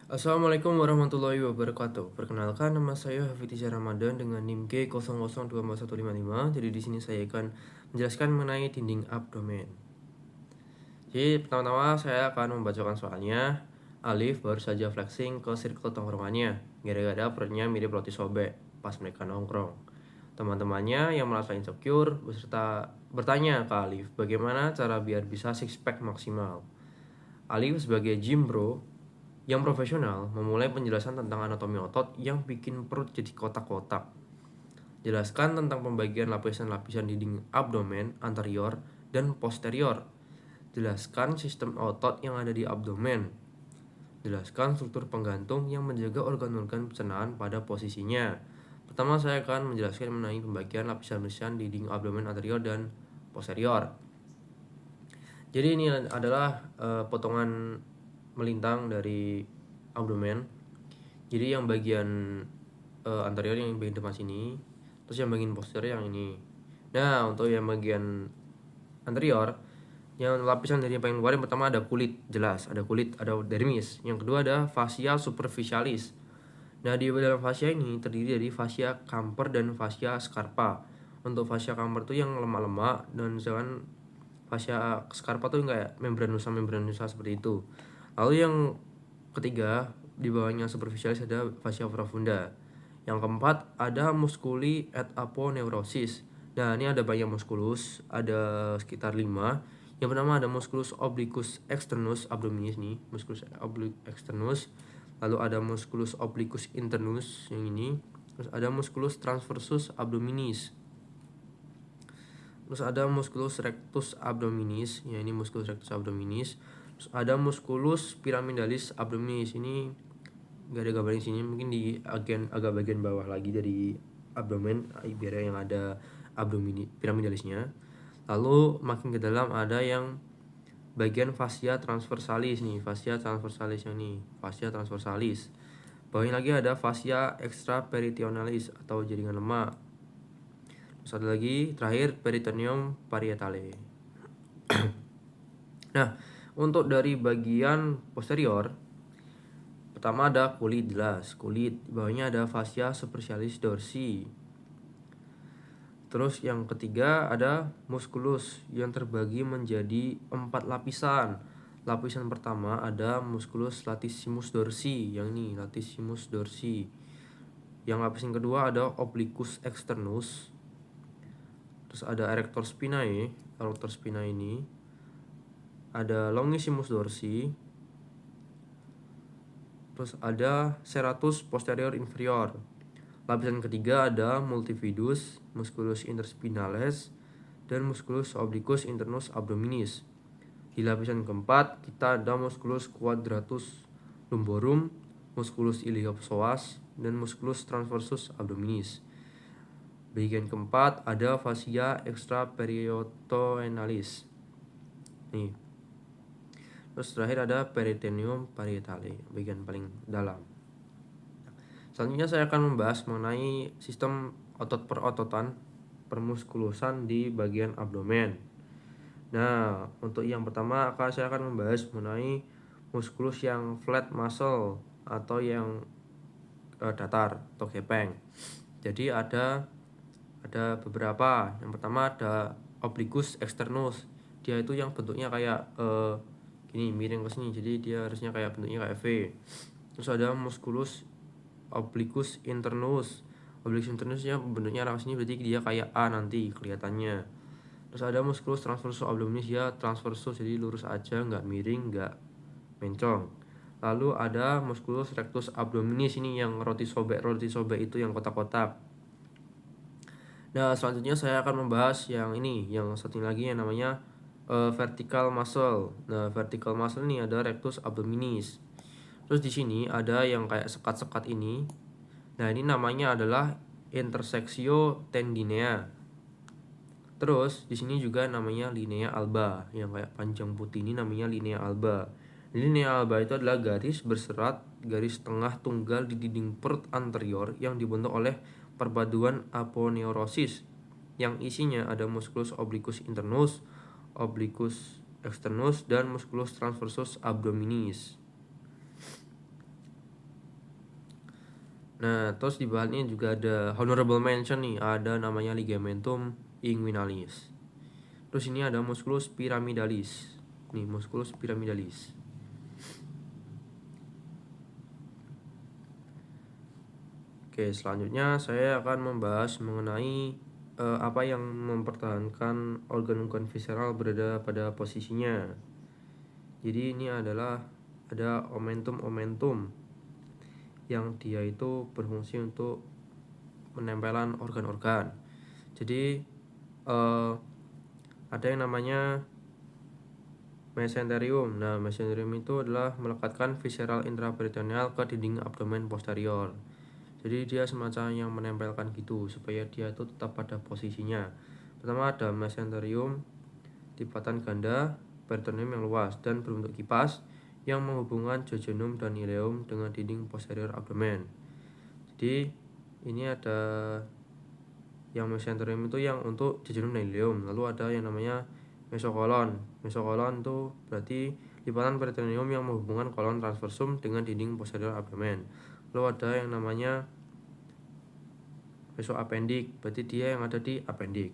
Assalamualaikum warahmatullahi wabarakatuh. Perkenalkan, nama saya Hafidizah Ramadan dengan NIM K00241155. Jadi di sini saya akan menjelaskan mengenai dinding abdomen. Jadi pertama-tama saya akan membacakan soalnya. Alif baru saja flexing ke circle tongkrongannya gara-gara perutnya mirip roti sobek pas mereka nongkrong. Teman-temannya yang merasa insecure beserta bertanya ke Alif bagaimana cara biar bisa six pack maksimal. Alif sebagai gym bro yang profesional memulai penjelasan tentang anatomi otot yang bikin perut jadi kotak-kotak. Jelaskan tentang pembagian lapisan-lapisan dinding abdomen anterior dan posterior. Jelaskan sistem otot yang ada di abdomen. Jelaskan struktur penggantung yang menjaga organ-organ pencernaan pada posisinya. Pertama saya akan menjelaskan mengenai pembagian lapisan-lapisan dinding abdomen anterior dan posterior. Jadi ini adalah potongan melintang dari abdomen. Jadi yang bagian anterior yang bagian depan sini, terus yang bagian posterior yang ini. Nah, untuk yang bagian anterior, yang lapisan dari yang paling luar, yang pertama ada kulit, jelas ada kulit, ada dermis. Yang kedua ada fascia superficialis. Nah, di dalam fascia ini terdiri dari fascia Camper dan fascia Scarpa. Untuk fascia Camper itu yang lemak-lemak, dan sedangkan fascia Scarpa tuh kayak membranusa seperti itu. Lalu yang ketiga, di bawahnya superficialis ada fascia profunda. Yang keempat ada musculi et aponeurosis. Nah, ini ada banyak musculus, ada sekitar 5. Yang pertama ada musculus obliquus externus abdominis nih, musculus obliquus externus. Lalu ada musculus obliquus internus yang ini. Terus ada musculus transversus abdominis. Terus ada musculus rectus abdominis, ya ini musculus rectus abdominis. Terus ada musculus pyramidalis abdominis, ini gak ada gambarnya sini, mungkin di agak bagian bawah lagi dari abdomen biar yang ada piramidalisnya. Lalu makin ke dalam ada yang bagian fascia transversalis nih, fascia transversalis yang ini, fascia transversalis. Bawahnya lagi ada fascia extraperitonealis atau jaringan lemak. Terus ada lagi terakhir peritoneum parietale. Nah, untuk dari bagian posterior, pertama ada kulit, jelas kulit. Bawahnya ada fascia superficialis dorsi. Terus yang ketiga ada musculus yang terbagi menjadi 4 lapisan. Lapisan pertama ada musculus latissimus dorsi, yang ini latissimus dorsi. Yang lapisan kedua ada obliquus externus. Terus ada erector spinae, erector spinae ini. Ada longissimus dorsi. Terus ada serratus posterior inferior. Lapisan ketiga ada multifidus, musculus interspinalis, dan musculus obliquus internus abdominis. Di lapisan keempat kita ada musculus quadratus lumborum, musculus iliopsoas, dan musculus transversus abdominis. Bagian keempat ada fascia extraperitonealis. Nih. Terus terakhir ada peritoneum parietale, bagian paling dalam. Selanjutnya saya akan membahas mengenai sistem otot perototan permuskulusan di bagian abdomen. Nah, untuk yang pertama saya akan membahas mengenai muskulus yang flat muscle atau yang datar atau gepeng. Jadi ada beberapa. Yang pertama ada obliquus externus. Dia itu yang bentuknya kayak gini, miring ke sini. Jadi dia harusnya kayak bentuknya kayak V. Terus ada musculus obliquus internus. Obliquus internusnya bentuknya arah sini, berarti dia kayak A nanti kelihatannya. Terus ada musculus transversus abdominis, ya transversus, jadi lurus aja, nggak miring, nggak mencong. Lalu ada musculus rectus abdominis, ini yang roti sobek itu yang kotak-kotak. Nah, selanjutnya saya akan membahas yang ini, yang satu lagi yang namanya vertical muscle. Nah, vertical muscle ini ada rectus abdominis. Terus di sini ada yang kayak sekat-sekat ini. Nah, ini namanya adalah intersectio tendinea. Terus di sini juga namanya linea alba, yang kayak panjang putih ini namanya linea alba. Linea alba itu adalah garis berserat, garis tengah tunggal di dinding perut anterior yang dibentuk oleh perpaduan aponeurosis, yang isinya ada musculus obliquus internus, obliquus externus, dan musculus transversus abdominis. Nah, terus di bahannya juga ada honorable mention nih, ada namanya ligamentum inguinalis. Terus ini ada musculus pyramidalis. Nih, musculus pyramidalis. Oke, selanjutnya saya akan membahas mengenai apa yang mempertahankan organ-organ visceral berada pada posisinya. Jadi ini adalah ada omentum yang dia itu berfungsi untuk penempelan organ-organ. Jadi ada yang namanya mesenterium. Nah, mesenterium itu adalah melekatkan visceral intraperitoneal ke dinding abdomen posterior. Jadi dia semacam yang menempelkan gitu supaya dia itu tetap pada posisinya. Pertama ada mesenterium lipatan ganda peritoneum yang luas dan berbentuk kipas yang menghubungkan jejunum dan ileum dengan dinding posterior abdomen. Jadi ini ada yang mesenterium itu yang untuk jejunum dan ileum. Lalu ada yang namanya mesokolon. Mesokolon itu berarti lipatan peritoneum yang menghubungkan kolon transversum dengan dinding posterior abdomen. Lalu ada yang namanya mesoapendik, berarti dia yang ada di apendik.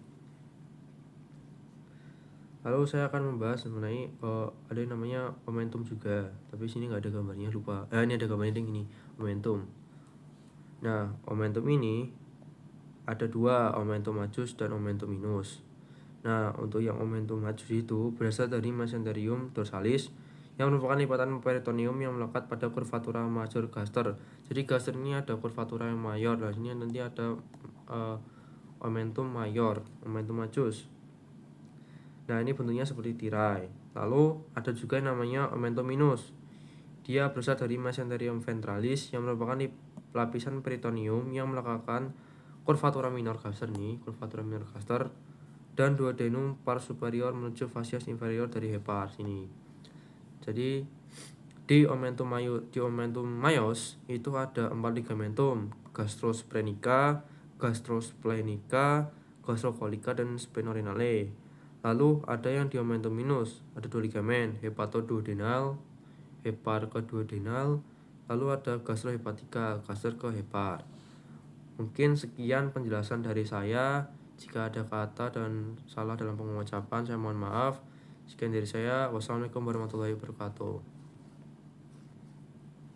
Lalu saya akan membahas mengenai ada yang namanya omentum juga, tapi sini nggak ada gambarnya, lupa. Ini ada gambarnya ini, omentum. Nah, omentum ini ada dua, omentum majus dan omentum minus. Nah, untuk yang omentum majus itu berasal dari mesenterium dorsalis yang merupakan lipatan peritoneum yang melekat pada curvatura major gaster. Jadi gaster ini ada curvatura yang mayor, dan sini nanti ada omentum mayor, omentum majus. Nah, ini bentuknya seperti tirai. Lalu ada juga yang namanya omentum minus. Dia berasal dari mesenterium ventralis yang merupakan lapisan peritoneum yang melekatkan curvatura minor gaster nih, curvatura minor gaster dan duodenum pars superior menuju fascias inferior dari hepar sini. Jadi di omentum maius itu ada 4 ligamentum, gastrosphrenica, gastrosplenica, gastrocolica dan sphenorenale. Lalu ada yang di omentum minus, ada 2 ligamen, hepatoduodenal, hepar ke duodenal, lalu ada gastrohepatica, gaster ke hepar. Mungkin sekian penjelasan dari saya. Jika ada kata dan salah dalam pengucapan, saya mohon maaf. Sekian dari saya. Wassalamualaikum warahmatullahi wabarakatuh.